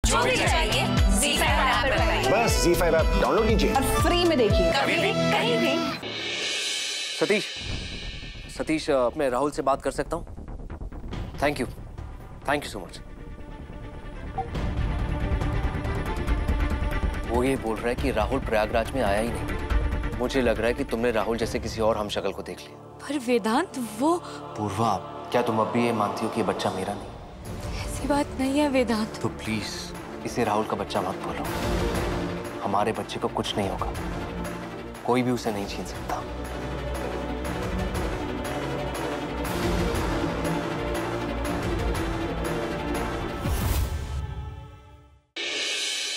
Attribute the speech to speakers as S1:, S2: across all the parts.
S1: जो भी चाहिए ZEE5 ऐप पर पाइए।
S2: बस ZEE5 ऐप डाउनलोड कीजिए
S3: और फ्री में देखिए,
S1: कभी भी कहीं भी।
S4: सतीश, मैं राहुल से बात कर सकता हूँ? Thank you so much. वो ये बोल रहा है कि राहुल प्रयागराज में आया ही नहीं। मुझे लग रहा है कि तुमने राहुल जैसे किसी और हमशक्ल को देख लिया।
S5: पर वेदांत, वो
S4: पूर्वा, क्या तुम अब भी ये मानती हो कि ये बच्चा मेरा नहीं?
S5: ऐसी बात नहीं है वेदांत।
S4: तो प्लीज इसे राहुल का बच्चा मत बोलो। हमारे बच्चे को कुछ नहीं होगा, कोई भी उसे नहीं छीन सकता।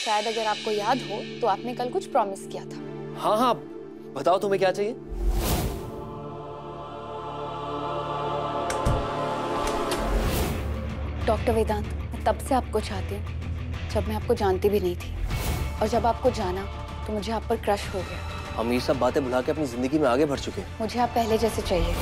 S6: शायद अगर आपको याद हो तो आपने कल कुछ प्रॉमिस किया था।
S4: हाँ, बताओ तुम्हें क्या चाहिए?
S6: डॉक्टर वेदांत, मैं तब से आपको चाहती हूँ जब मैं आपको जानती भी नहीं थी, और जब आपको जाना तो मुझे आप पर क्रश हो गया।
S4: हम ये सब बातें भुला के अपनी जिंदगी में आगे बढ़ चुके हैं।
S6: मुझे आप पहले जैसे चाहिए।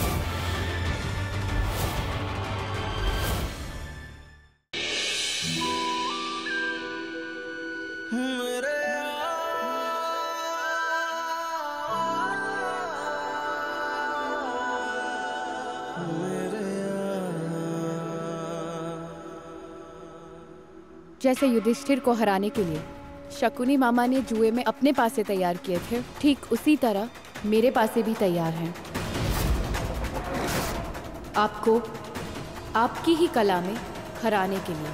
S3: जैसे युधिष्ठिर को हराने के लिए शकुनी मामा ने जुए में अपने पासे तैयार किए थे, ठीक उसी तरह मेरे पासे भी तैयार हैं। आपको आपकी ही कला में हराने के लिए।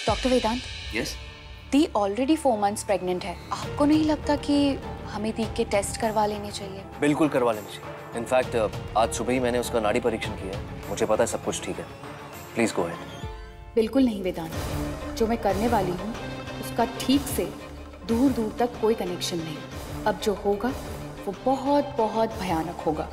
S6: डॉक्टर वेदांत,
S4: यस?
S6: दी ऑलरेडी 4 months प्रेग्नेंट है। आपको नहीं लगता कि हमें दी के टेस्ट करवा लेने चाहिए?
S4: बिल्कुल करवा लेनी चाहिए। इनफैक्ट आज सुबह ही मैंने उसका नाड़ी परीक्षण किया है, मुझे पता है सब कुछ ठीक है। Please go ahead.
S6: बिल्कुल नहीं वेदांत, जो मैं करने वाली हूँ उसका ठीक से दूर दूर तक कोई कनेक्शन नहीं। अब जो होगा वो बहुत बहुत भयानक होगा।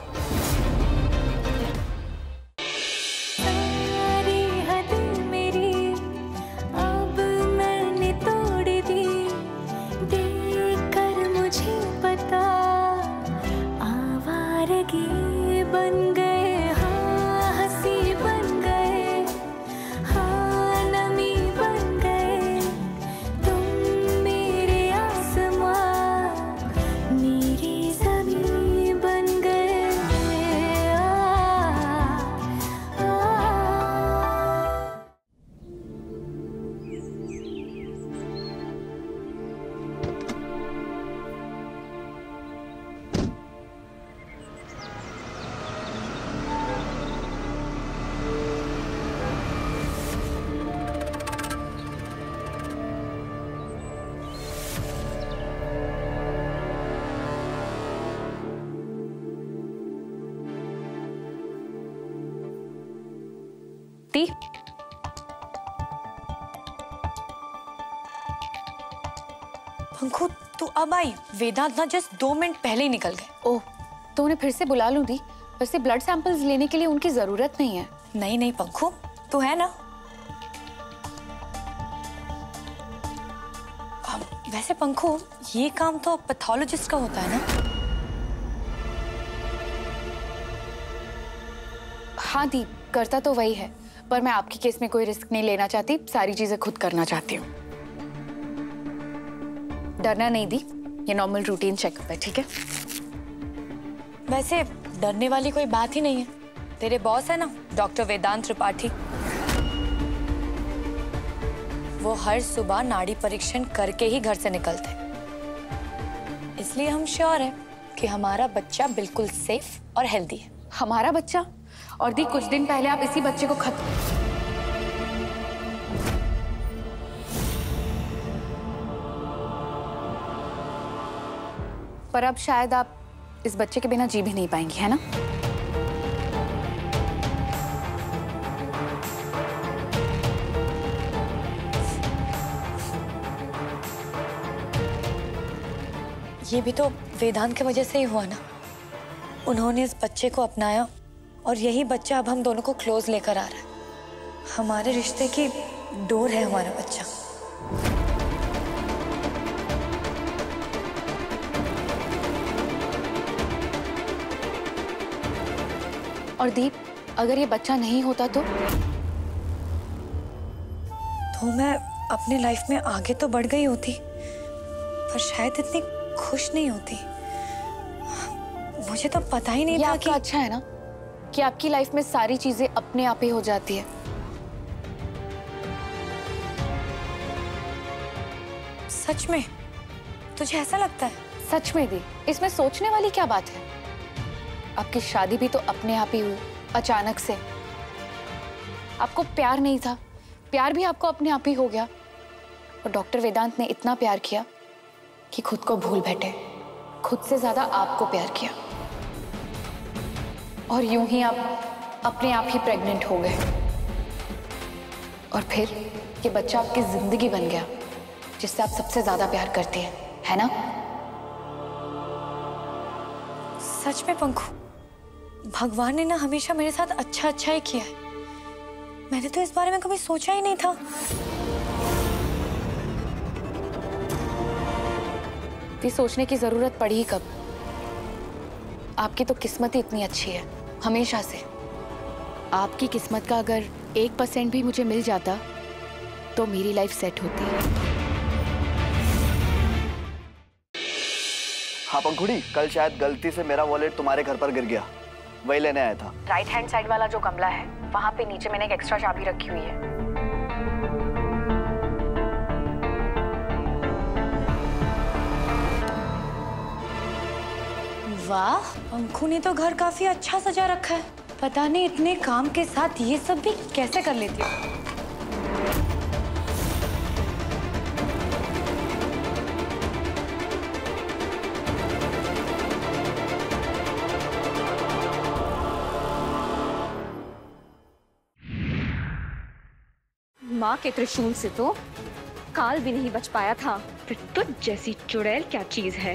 S5: पंखु, तू अब आई? वेदांत ना जस्ट 2 मिनट पहले ही निकल गए।
S6: ओह, तो उन्हें फिर से बुला लूं दी? वैसे ब्लड सैंपल्स लेने के लिए उनकी जरूरत नहीं है।
S5: नहीं पंखु, तू है ना? वैसे पंखु, ये काम तो पैथोलॉजिस्ट का होता है ना?
S6: हाँ दी, करता तो वही है, पर मैं आपके केस में कोई रिस्क नहीं लेना चाहती, सारी चीजें खुद करना चाहती हूँ। डरना नहीं दी, ये नॉर्मल रूटीन चेकअप है, ठीक है?
S5: वैसे डरने वाली कोई बात ही नहीं है। तेरे बॉस है ना, डॉक्टर वेदांत त्रिपाठी, वो हर सुबह नाड़ी परीक्षण करके ही घर से निकलते, इसलिए हम श्योर है कि हमारा बच्चा बिल्कुल सेफ और हेल्दी है।
S6: हमारा बच्चा? और दी, कुछ दिन पहले आप इसी बच्चे को पर अब शायद आप इस बच्चे के बिना जी भी नहीं पाएंगी, है ना?
S5: ये भी तो वेदांत की वजह से ही हुआ ना। उन्होंने इस बच्चे को अपनाया और यही बच्चा अब हम दोनों को क्लोज लेकर आ रहा है। हमारे रिश्ते की डोर है हमारा बच्चा।
S6: और दीप, अगर ये बच्चा नहीं होता तो?
S5: तो मैं अपने लाइफ में आगे तो बढ़ गई होती, पर शायद इतनी खुश नहीं होती। मुझे तो पता ही नहीं था कि
S6: अच्छा है ना कि आपकी लाइफ में सारी चीजें अपने आप ही हो जाती है।
S5: सच में तुझे ऐसा लगता है?
S6: सच में दी, इसमें सोचने वाली क्या बात है? आपकी शादी भी तो अपने आप ही हुई, अचानक से। आपको प्यार नहीं था, प्यार भी आपको अपने आप ही हो गया। और डॉक्टर वेदांत ने इतना प्यार किया कि खुद को भूल बैठे, खुद से ज्यादा आपको प्यार किया। और यूं ही आप अपने आप ही प्रेग्नेंट हो गए। और फिर ये बच्चा आपकी जिंदगी बन गया, जिससे आप सबसे ज्यादा प्यार करती हैं, है ना?
S5: सच में पंखु, भगवान ने ना हमेशा मेरे साथ अच्छा अच्छा ही किया है। मैंने तो इस बारे में कभी सोचा ही नहीं था।
S6: ये सोचने की जरूरत पड़ी ही कब? आपकी तो किस्मत ही इतनी अच्छी है, हमेशा से।
S3: आपकी किस्मत का अगर 1% भी मुझे मिल जाता तो मेरी लाइफ सेट होती।
S2: हाँ पंखुड़ी, कल शायद गलती से मेरा वॉलेट तुम्हारे घर पर गिर गया, वही लेने आया था।
S6: राइट हैंड साइड वाला जो गमला है, वहां पे नीचे मैंने एक एक्स्ट्रा चाबी रखी हुई है।
S5: वाह, पंखु ने तो घर काफी अच्छा सजा रखा है। पता नहीं इतने काम के साथ ये सब भी कैसे कर लेती है।
S1: माँ के त्रिशूल से तो काल भी नहीं बच पाया था, फिर तुझ जैसी चुड़ैल क्या चीज है।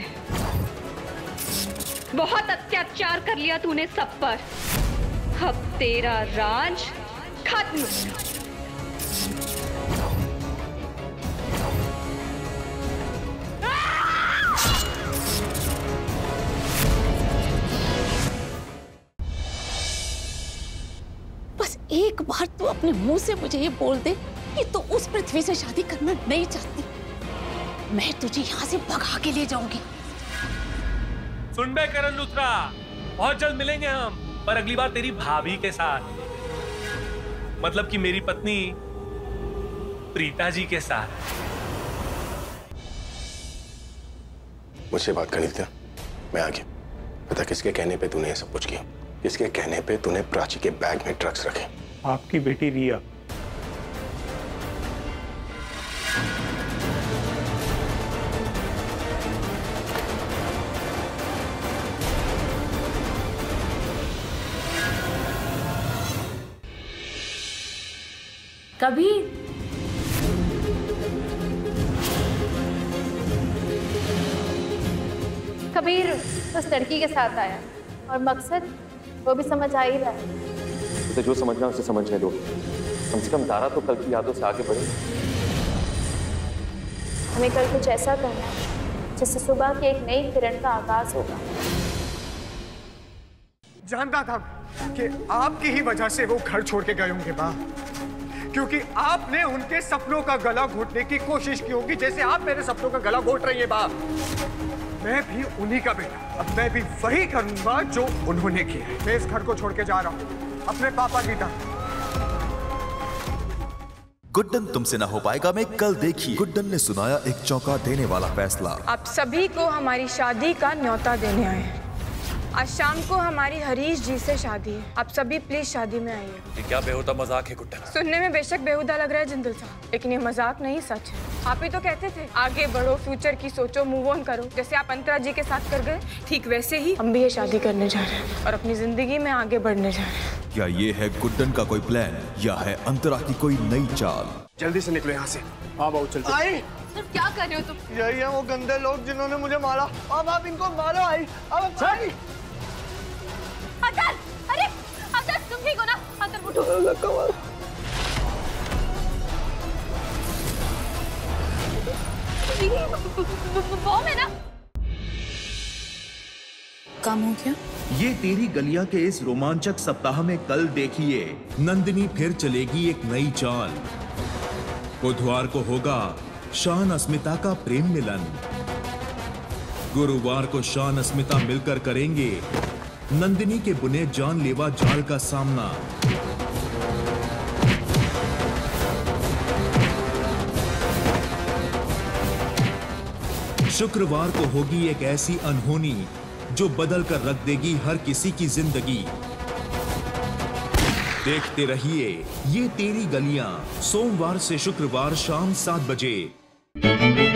S1: बहुत अत्याचार कर लिया तूने सब पर, अब तेरा राज खत्म।
S7: बस एक बार तू अपने मुंह से मुझे ये बोल दे कि तू उस पृथ्वी से शादी करना नहीं चाहती, मैं तुझे यहाँ से भगा के ले जाऊंगी।
S8: सुन बे करण लूथरा, बहुत जल्द मिलेंगे हम, पर अगली बार तेरी भाभी के साथ, मतलब कि मेरी पत्नी प्रीता जी के साथ।
S9: मुझसे बात करनी थी, मैं आ गया। पता किसके कहने पे तूने ये सब कुछ किया? किसके कहने पे तूने प्राची के बैग में ड्रग्स रखे?
S8: आपकी बेटी रिया।
S7: कबीर,
S10: कबीर उस लड़की के साथ आया और मकसद वो भी समझ आ ही रहा है।
S4: उसे जो समझना उसे समझने दो, कम से कम तारा तो कल की यादों से आगे बढ़े।
S10: हमें कल कुछ ऐसा करना है जिससे सुबह की एक नई किरण का आगाज होगा।
S11: जानता था कि आपकी ही वजह से वो घर छोड़ के गए होंगे माँ, क्योंकि आपने उनके सपनों का गला घोटने की कोशिश की होगी, जैसे आप मेरे सपनों का गला घोट रही है माँ। मैं भी उन्हीं का बेटा, अब मैं भी वही करूंगा जो उन्होंने किया है। मैं इस घर को छोड़ के जा रहा हूँ अपने पापा की तरह।
S12: गुड्डन तुमसे ना हो पाएगा में कल देखिए। गुड्डन ने सुनाया एक चौंका देने वाला फैसला।
S13: आप सभी को हमारी शादी का न्योता देने आए हैं। आज शाम को हमारी हरीश जी से शादी है, आप सभी प्लीज शादी में आइए।
S8: ये क्या बेहुदा मजाक है गुड्डन?
S13: सुनने में बेशक बेहुदा लग रहा है जिंदल साहब, लेकिन ये मजाक नहीं, सच है। आप ही तो कहते थे आगे बढ़ो, फ्यूचर की सोचो, मूव ऑन करो। जैसे आप अंतरा जी के साथ कर गए, ठीक वैसे ही हम भी ये शादी करने जा रहे हैं और अपनी जिंदगी में आगे बढ़ने जा रहे हैं।
S12: क्या ये है गुड्डन का कोई प्लान या है अंतरा की कोई नई चाल?
S11: जल्दी से निकलो यहाँ से। हाँ बाबू चलते। आई
S10: क्या कर रहे हो तुम?
S11: यही है वो गंदे लोग जिन्होंने मुझे मारा, अब आप इनको मारो। आई अब
S10: अदर, अरे अदर तुम ठीक हो ना? अदर उठो। बॉम्ब है ना?
S6: काम हो गया?
S12: ये तेरी गलियां के इस रोमांचक सप्ताह में कल देखिए, नंदिनी फिर चलेगी एक नई चाल। बुधवार को होगा शान अस्मिता का प्रेम मिलन। गुरुवार को शान अस्मिता मिलकर करेंगे नंदिनी के बुने जानलेवा जाल का सामना। शुक्रवार को होगी एक ऐसी अनहोनी जो बदल कर रख देगी हर किसी की जिंदगी। देखते रहिए ये तेरी गलियां, सोमवार से शुक्रवार शाम 7 बजे।